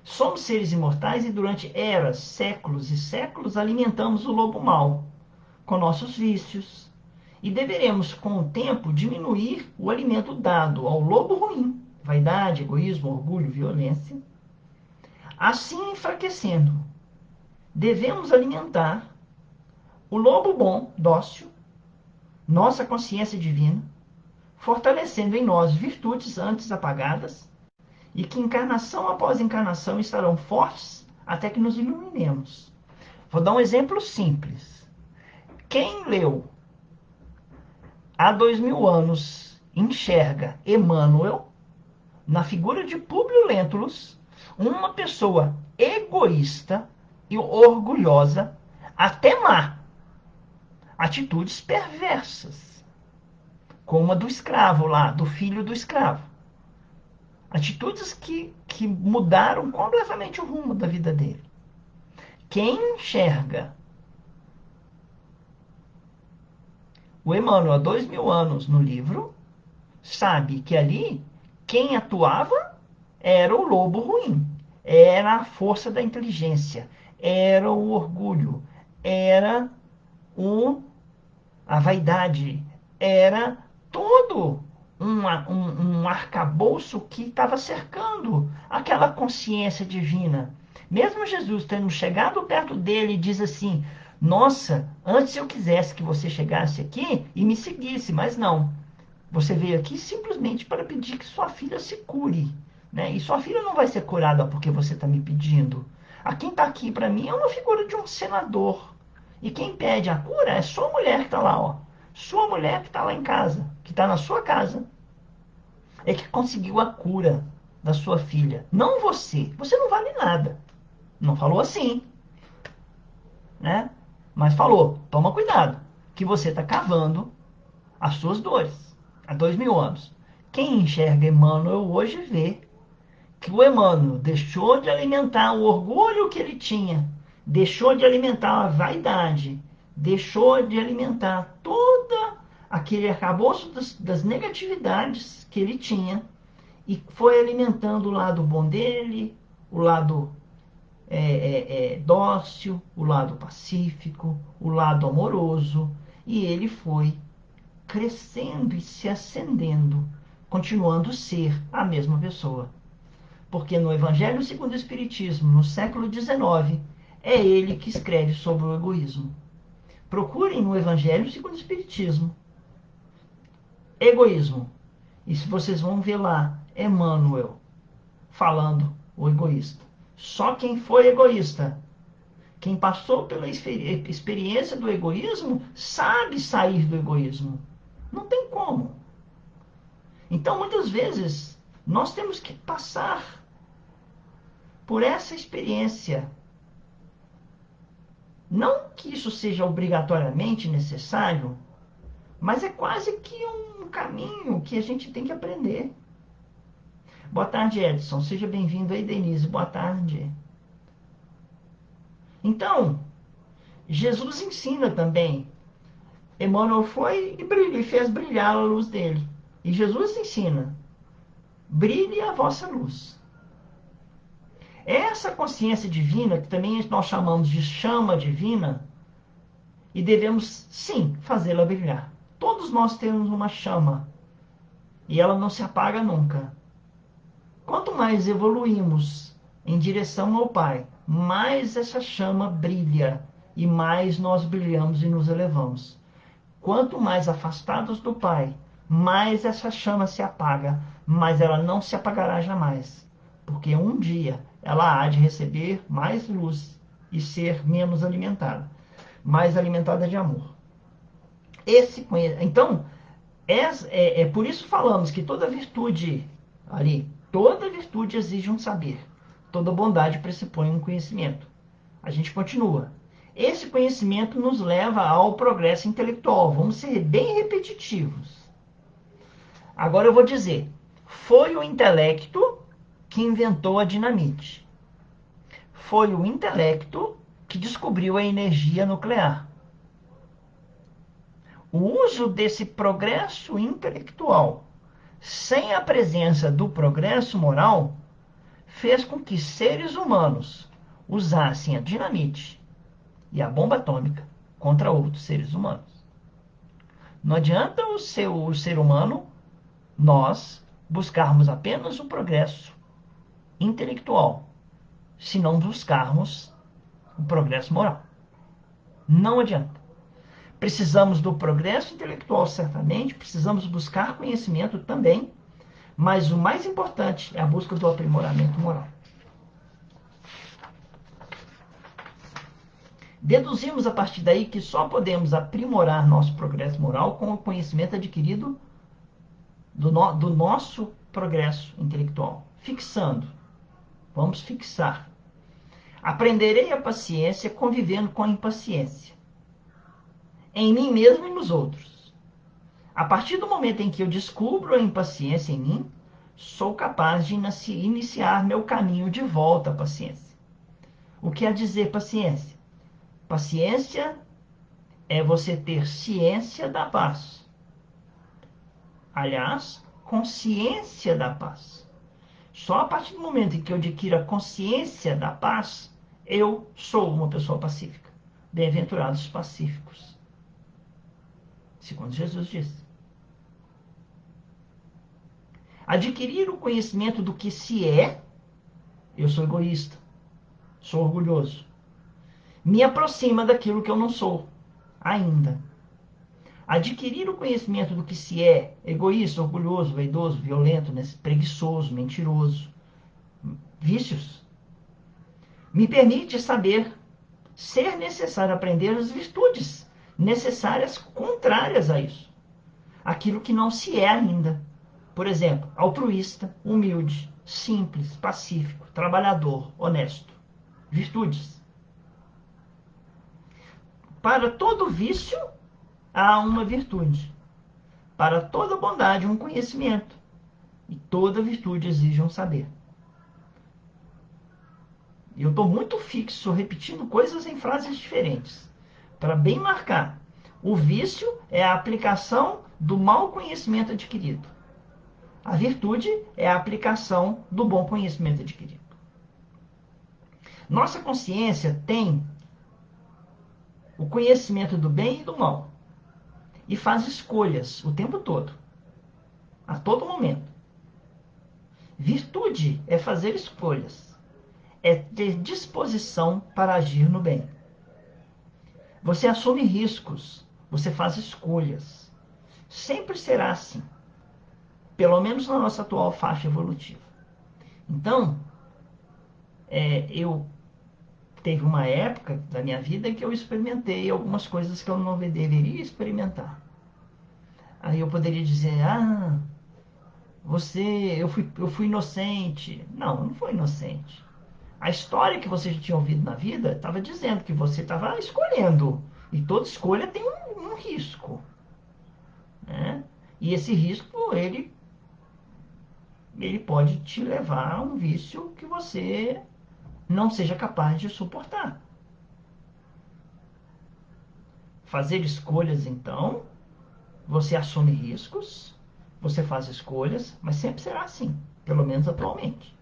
Somos seres imortais e durante eras, séculos e séculos alimentamos o lobo mau com nossos vícios e deveremos com o tempo diminuir o alimento dado ao lobo ruim, vaidade, egoísmo, orgulho, violência. Assim enfraquecendo, devemos alimentar o lobo bom, dócil, nossa consciência divina, fortalecendo em nós virtudes antes apagadas e que encarnação após encarnação estarão fortes até que nos iluminemos. Vou dar um exemplo simples. Quem leu há 2000 anos enxerga Emmanuel na figura de Públio Lentulus, uma pessoa egoísta e orgulhosa, até má, atitudes perversas, como a do escravo lá, do filho do escravo. Atitudes que mudaram completamente o rumo da vida dele. Quem enxerga o Emmanuel há 2000 anos no livro, sabe que ali quem atuava era o lobo ruim, era a força da inteligência, era o orgulho, era a vaidade, era todo um arcabouço que estava cercando aquela consciência divina. Mesmo Jesus tendo chegado perto dele, diz assim: nossa, antes eu quisesse que você chegasse aqui e me seguisse, mas não. Você veio aqui simplesmente para pedir que sua filha se cure, né? E sua filha não vai ser curada porque você está me pedindo. A quem está aqui para mim é uma figura de um senador. E quem pede a cura é sua mulher que está lá, ó. Sua mulher que está lá em casa, que está na sua casa. É que conseguiu a cura da sua filha. Não você. Você não vale nada. Não falou assim, né? Mas falou, toma cuidado, que você está cavando as suas dores. Há 2000 anos. Quem enxerga Emmanuel hoje vê que o Emmanuel deixou de alimentar o orgulho que ele tinha, deixou de alimentar a vaidade, deixou de alimentar toda aquele arcabouço das negatividades que ele tinha e foi alimentando o lado bom dele, o lado dócil, o lado pacífico, o lado amoroso, e ele foi crescendo e se acendendo, continuando a ser a mesma pessoa. Porque no Evangelho segundo o Espiritismo, no século XIX, é ele que escreve sobre o egoísmo. Procurem no Evangelho segundo o Espiritismo. Egoísmo. E se vocês vão ver lá, Emmanuel falando o egoísta. Só quem foi egoísta, quem passou pela experiência do egoísmo, sabe sair do egoísmo. Não tem como. Então, muitas vezes, nós temos que passar por essa experiência. Não que isso seja obrigatoriamente necessário, mas é quase que um caminho que a gente tem que aprender. Boa tarde, Edson. Seja bem-vindo aí, Denise. Boa tarde. Então, Jesus ensina também. Emmanuel foi e fez brilhar a luz dele. E Jesus ensina: brilhe a vossa luz. Essa consciência divina, que também nós chamamos de chama divina, e devemos, sim, fazê-la brilhar. Todos nós temos uma chama, e ela não se apaga nunca. Quanto mais evoluímos em direção ao Pai, mais essa chama brilha, e mais nós brilhamos e nos elevamos. Quanto mais afastados do Pai, mais essa chama se apaga, mas ela não se apagará jamais, porque um dia ela há de receber mais luz e ser menos alimentada, mais alimentada de amor. Então, é por isso falamos que toda virtude toda virtude exige um saber, toda bondade pressupõe um conhecimento. A gente continua. Esse conhecimento nos leva ao progresso intelectual. Vamos ser bem repetitivos. Agora eu vou dizer: foi o intelecto que inventou a dinamite. Foi o intelecto que descobriu a energia nuclear. O uso desse progresso intelectual, sem a presença do progresso moral, fez com que seres humanos usassem a dinamite e a bomba atômica contra outros seres humanos. Não adianta o ser humano, nós, buscarmos apenas o progresso intelectual, se não buscarmos o progresso moral. Não adianta. Precisamos do progresso intelectual, certamente, precisamos buscar conhecimento também, mas o mais importante é a busca do aprimoramento moral. Deduzimos a partir daí que só podemos aprimorar nosso progresso moral com o conhecimento adquirido do nosso progresso intelectual. Fixando. Vamos fixar. Aprenderei a paciência convivendo com a impaciência, em mim mesmo e nos outros. A partir do momento em que eu descubro a impaciência em mim, sou capaz de iniciar meu caminho de volta à paciência. O que quer dizer paciência? Paciência é você ter ciência da paz. Aliás, consciência da paz. Só a partir do momento em que eu adquiro a consciência da paz, eu sou uma pessoa pacífica. Bem-aventurados os pacíficos. Segundo Jesus disse. Adquirir o conhecimento do que se é, eu sou egoísta, sou orgulhoso. Me aproxima daquilo que eu não sou, ainda. Adquirir o conhecimento do que se é, egoísta, orgulhoso, vaidoso, violento, preguiçoso, mentiroso, vícios, me permite saber ser necessário aprender as virtudes necessárias contrárias a isso. Aquilo que não se é ainda. Por exemplo, altruísta, humilde, simples, pacífico, trabalhador, honesto. Virtudes. Para todo vício, há uma virtude. Para toda bondade, um conhecimento. E toda virtude exige um saber. E eu estou muito fixo, repetindo coisas em frases diferentes. Para bem marcar. O vício é a aplicação do mau conhecimento adquirido. A virtude é a aplicação do bom conhecimento adquirido. Nossa consciência tem o conhecimento do bem e do mal. e faz escolhas o tempo todo, a todo momento. Virtude é fazer escolhas, é ter disposição para agir no bem. Você assume riscos, você faz escolhas. Sempre será assim, pelo menos na nossa atual faixa evolutiva. Então, eu teve uma época da minha vida em que eu experimentei algumas coisas que eu não deveria experimentar. Aí eu poderia dizer, eu fui inocente. Não, eu não fui inocente. A história que você já tinha ouvido na vida estava dizendo que você estava escolhendo. E toda escolha tem um risco. Né? E esse risco, ele pode te levar a um vício que você não seja capaz de suportar. Fazer escolhas, então, você assume riscos, você faz escolhas, mas sempre será assim, pelo menos atualmente.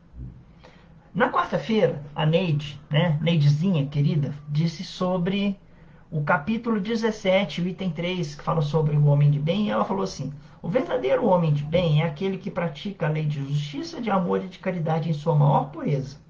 Na quarta-feira, a Neide, né, Neidezinha querida, disse sobre o capítulo 17, o item 3, que fala sobre o homem de bem, e ela falou assim: o verdadeiro homem de bem é aquele que pratica a lei de justiça, de amor e de caridade em sua maior pureza.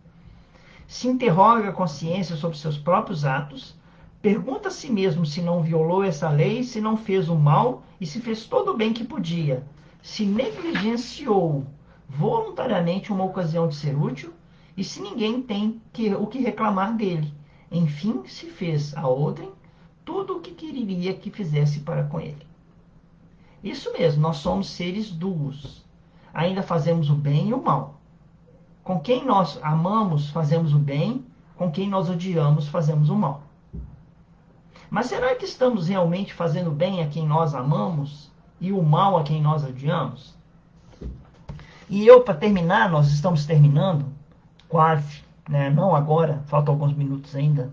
Se interroga a consciência sobre seus próprios atos, pergunta a si mesmo se não violou essa lei, se não fez o mal e se fez todo o bem que podia, se negligenciou voluntariamente uma ocasião de ser útil e se ninguém tem o que reclamar dele. Enfim, se fez a outrem tudo o que queria que fizesse para com ele. Isso mesmo, nós somos seres duos. Ainda fazemos o bem e o mal. Com quem nós amamos, fazemos o bem. Com quem nós odiamos, fazemos o mal. Mas será que estamos realmente fazendo bem a quem nós amamos e o mal a quem nós odiamos? E para terminar, nós estamos terminando, quase, né? Não agora, faltam alguns minutos ainda.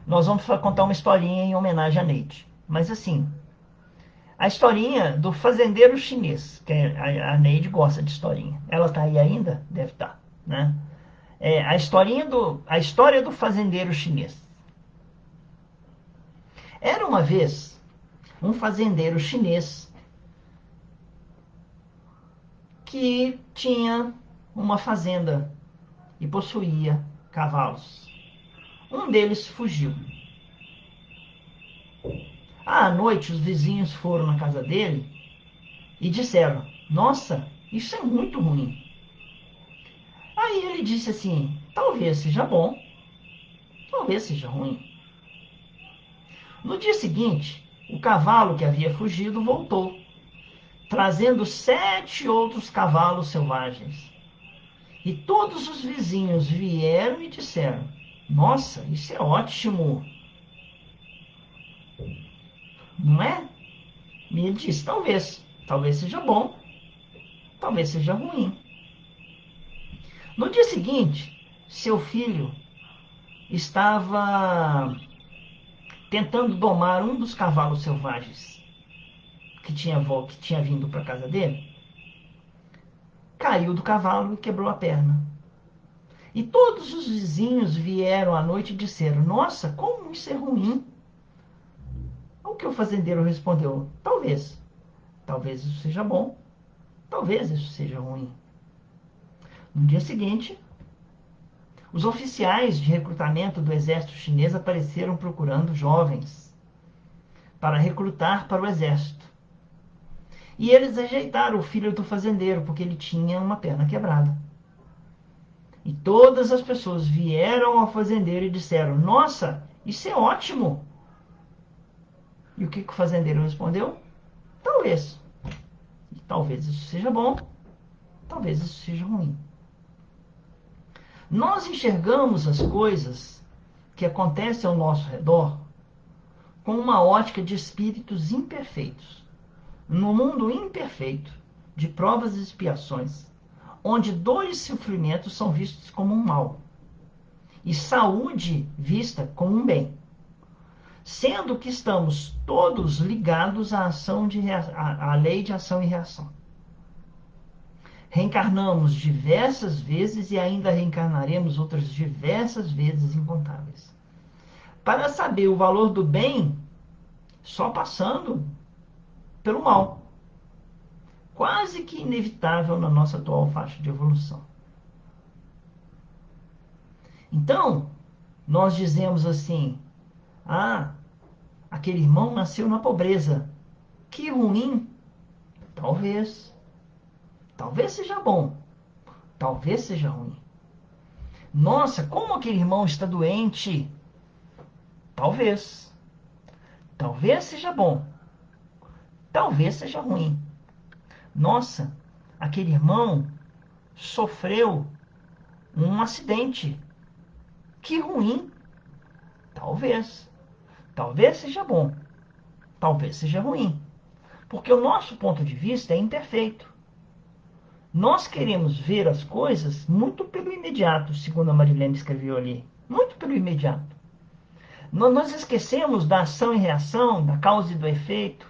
Nós vamos contar uma historinha em homenagem a Neide. Mas assim, a historinha do fazendeiro chinês, que a Neide gosta de historinha. Ela está aí ainda? Deve estar, né? A história do fazendeiro chinês. Era uma vez um fazendeiro chinês que tinha uma fazenda e possuía cavalos. Um deles fugiu. À noite, os vizinhos foram na casa dele e disseram: nossa, isso é muito ruim. Aí ele disse assim: talvez seja bom, talvez seja ruim. No dia seguinte, o cavalo que havia fugido voltou, trazendo 7 outros cavalos selvagens. E todos os vizinhos vieram e disseram: nossa, isso é ótimo, não é? E ele disse: talvez seja bom, talvez seja ruim. No dia seguinte, seu filho estava tentando domar um dos cavalos selvagens que tinha vindo para a casa dele. Caiu do cavalo e quebrou a perna. E todos os vizinhos vieram à noite e disseram: nossa, como isso é ruim. Ao que o fazendeiro respondeu: talvez. Talvez isso seja bom, talvez isso seja ruim. No dia seguinte, os oficiais de recrutamento do exército chinês apareceram procurando jovens para recrutar para o exército. E eles rejeitaram o filho do fazendeiro, porque ele tinha uma perna quebrada. E todas as pessoas vieram ao fazendeiro e disseram: nossa, isso é ótimo. E o que o fazendeiro respondeu? Talvez. E talvez isso seja bom, talvez isso seja ruim. Nós enxergamos as coisas que acontecem ao nosso redor com uma ótica de espíritos imperfeitos. No mundo imperfeito, de provas e expiações, onde dor e sofrimento são vistos como um mal, e saúde vista como um bem. Sendo que estamos todos ligados à lei de ação e reação. Reencarnamos diversas vezes e ainda reencarnaremos outras diversas vezes incontáveis. Para saber o valor do bem só passando pelo mal. Quase que inevitável na nossa atual faixa de evolução. Então, nós dizemos assim, aquele irmão nasceu na pobreza. Que ruim. Talvez. Talvez seja bom. Talvez seja ruim. Nossa, como aquele irmão está doente. Talvez. Talvez seja bom. Talvez seja ruim. Nossa, aquele irmão sofreu um acidente. Que ruim. Talvez. Talvez seja bom. Talvez seja ruim. Porque o nosso ponto de vista é imperfeito. Nós queremos ver as coisas muito pelo imediato, segundo a Marilene escreveu ali. Muito pelo imediato. Nós esquecemos da ação e reação, da causa e do efeito,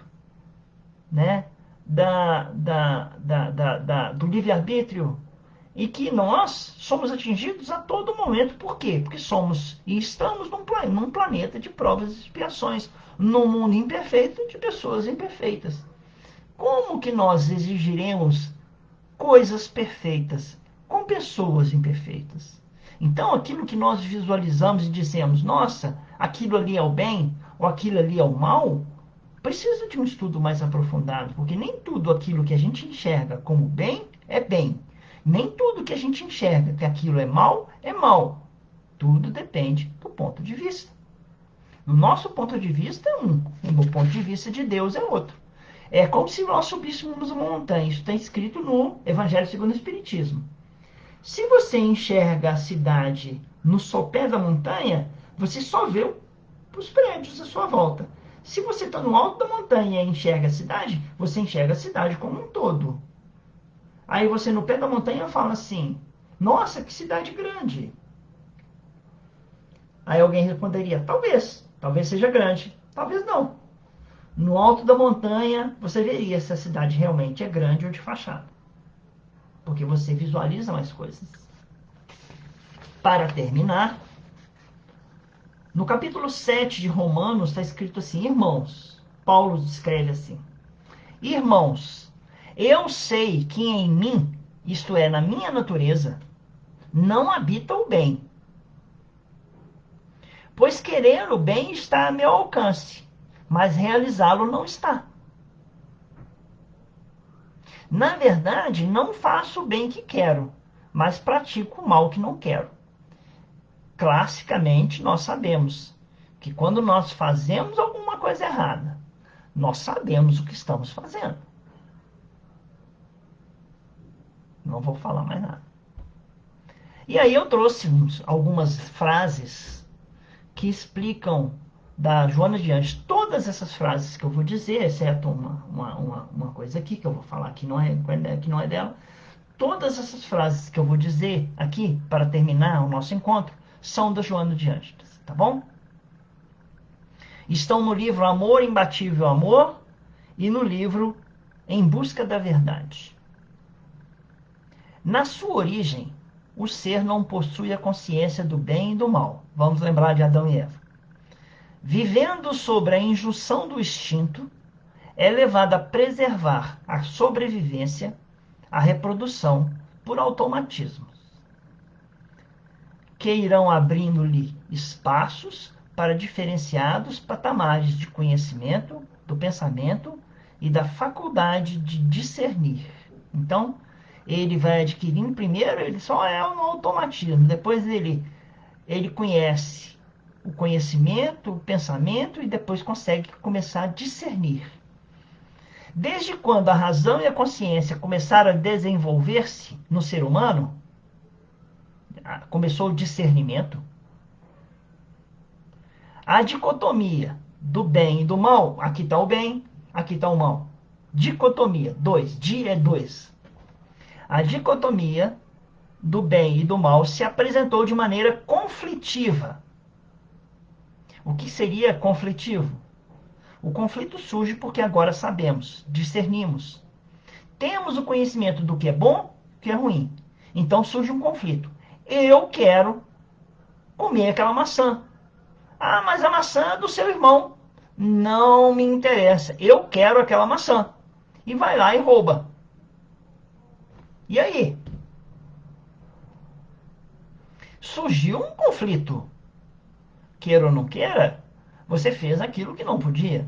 né? Do livre-arbítrio, e que nós somos atingidos a todo momento. Por quê? Porque somos e estamos num planeta de provas e expiações, num mundo imperfeito de pessoas imperfeitas. Como que nós exigiremos coisas perfeitas com pessoas imperfeitas? Então, aquilo que nós visualizamos e dizemos, nossa, aquilo ali é o bem, ou aquilo ali é o mal, precisa de um estudo mais aprofundado, porque nem tudo aquilo que a gente enxerga como bem é bem. Nem tudo que a gente enxerga que aquilo é mal, é mal. Tudo depende do ponto de vista. No nosso ponto de vista é um, e no ponto de vista de Deus é outro. É como se nós subíssemos uma montanha. Isso está escrito no Evangelho segundo o Espiritismo. Se você enxerga a cidade no sopé da montanha, você só vê os prédios à sua volta. Se você está no alto da montanha e enxerga a cidade, você enxerga a cidade como um todo. Aí você no pé da montanha fala assim, nossa, que cidade grande. Aí alguém responderia, talvez seja grande, talvez não. No alto da montanha, você veria se a cidade realmente é grande ou de fachada. Porque você visualiza mais coisas. Para terminar, no capítulo 7 de Romanos está escrito assim, irmãos, Paulo escreve assim, irmãos, eu sei que em mim, isto é, na minha natureza, não habita o bem. Pois querer o bem está a meu alcance, mas realizá-lo não está. Na verdade, não faço o bem que quero, mas pratico o mal que não quero. Classicamente, nós sabemos que quando nós fazemos alguma coisa errada, nós sabemos o que estamos fazendo. Não vou falar mais nada. E aí eu trouxe algumas frases que explicam da Joana de Anjos. Todas essas frases que eu vou dizer, exceto uma coisa aqui que eu vou falar que não é dela, todas essas frases que eu vou dizer aqui, para terminar o nosso encontro, são da Joana de Anjos, tá bom? Estão no livro Amor, Imbatível Amor e no livro Em Busca da Verdade. Na sua origem, o ser não possui a consciência do bem e do mal. Vamos lembrar de Adão e Eva. Vivendo sobre a injunção do instinto, é levado a preservar a sobrevivência, a reprodução, por automatismos, que irão abrindo-lhe espaços para diferenciados patamares de conhecimento, do pensamento e da faculdade de discernir. Então, ele vai adquirindo, primeiro ele só é um automatismo, depois ele conhece o conhecimento, o pensamento e depois consegue começar a discernir. Desde quando a razão e a consciência começaram a desenvolver-se no ser humano, começou o discernimento, a dicotomia do bem e do mal, aqui está o bem, aqui está o mal. Dicotomia, dois, di é dois. A dicotomia do bem e do mal se apresentou de maneira conflitiva. O que seria conflitivo? O conflito surge porque agora sabemos, discernimos. Temos o conhecimento do que é bom, do que é ruim. Então surge um conflito. Eu quero comer aquela maçã. Ah, mas a maçã é do seu irmão. Não me interessa. Eu quero aquela maçã. E vai lá e rouba. E aí? Surgiu um conflito. Queira ou não queira, você fez aquilo que não podia.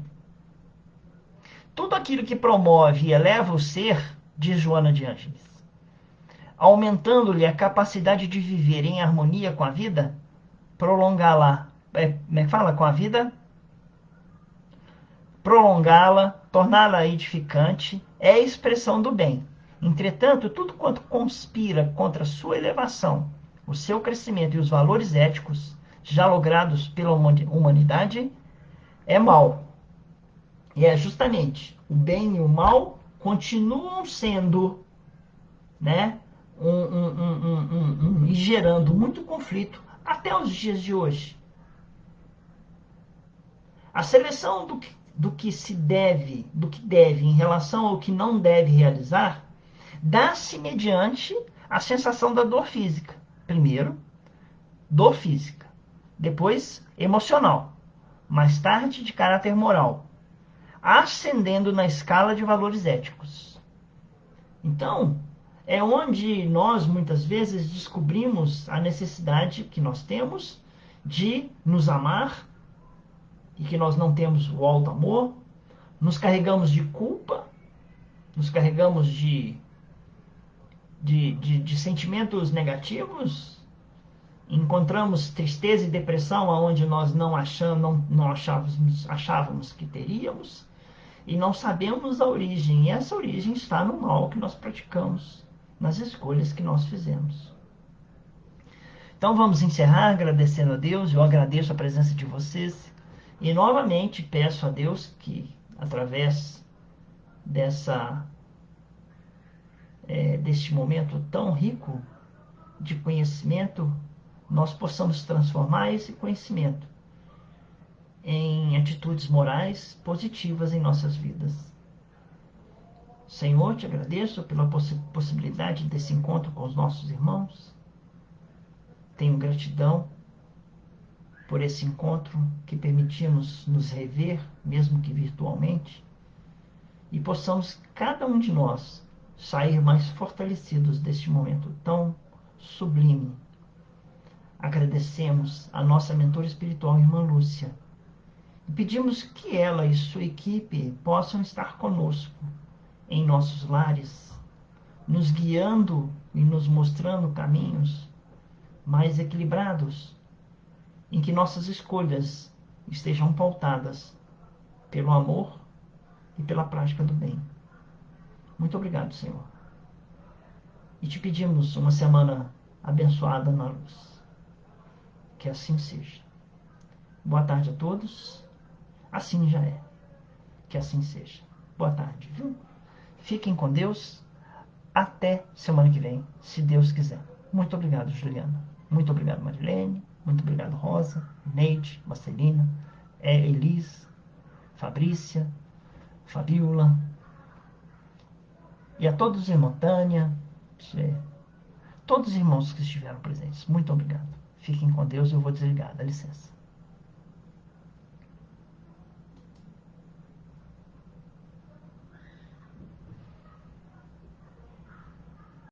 Tudo aquilo que promove e eleva o ser, diz Joana de Ângeles, aumentando-lhe a capacidade de viver em harmonia com a vida, prolongá-la, fala com a vida, prolongá-la, torná-la edificante, é a expressão do bem. Entretanto, tudo quanto conspira contra a sua elevação, o seu crescimento e os valores éticos já logrados pela humanidade é mal. E é justamente o bem e o mal continuam sendo, né, e gerando muito conflito até os dias de hoje. A seleção do que se deve, do que deve em relação ao que não deve realizar, dá-se mediante a sensação da dor física. Primeiro, dor física. Depois, emocional. Mais tarde, de caráter moral. Ascendendo na escala de valores éticos. Então, é onde nós muitas vezes descobrimos a necessidade que nós temos de nos amar e que nós não temos o alto amor, nos carregamos de culpa, nos carregamos de sentimentos negativos, encontramos tristeza e depressão onde nós não achávamos que teríamos, e não sabemos a origem. E essa origem está no mal que nós praticamos, nas escolhas que nós fizemos. Então vamos encerrar agradecendo a Deus. Eu agradeço a presença de vocês. E novamente peço a Deus que, através deste momento tão rico de conhecimento, nós possamos transformar esse conhecimento em atitudes morais positivas em nossas vidas. Senhor, te agradeço pela possibilidade desse encontro com os nossos irmãos. Tenho gratidão por esse encontro que permitimos nos rever, mesmo que virtualmente, e possamos, cada um de nós, sair mais fortalecidos deste momento tão sublime. Agradecemos a nossa mentora espiritual, irmã Lúcia, e pedimos que ela e sua equipe possam estar conosco em nossos lares, nos guiando e nos mostrando caminhos mais equilibrados, em que nossas escolhas estejam pautadas pelo amor e pela prática do bem. Muito obrigado, Senhor. E te pedimos uma semana abençoada na luz. Que assim seja. Boa tarde a todos. Assim já é. Que assim seja. Boa tarde, viu? Fiquem com Deus. Até semana que vem, se Deus quiser. Muito obrigado, Juliana. Muito obrigado, Marilene. Muito obrigado, Rosa, Neide, Marcelina, Elis, Fabrícia, Fabiola. E a todos os irmãos, Tânia, todos os irmãos que estiveram presentes. Muito obrigado. Fiquem com Deus, eu vou desligar. Dá licença.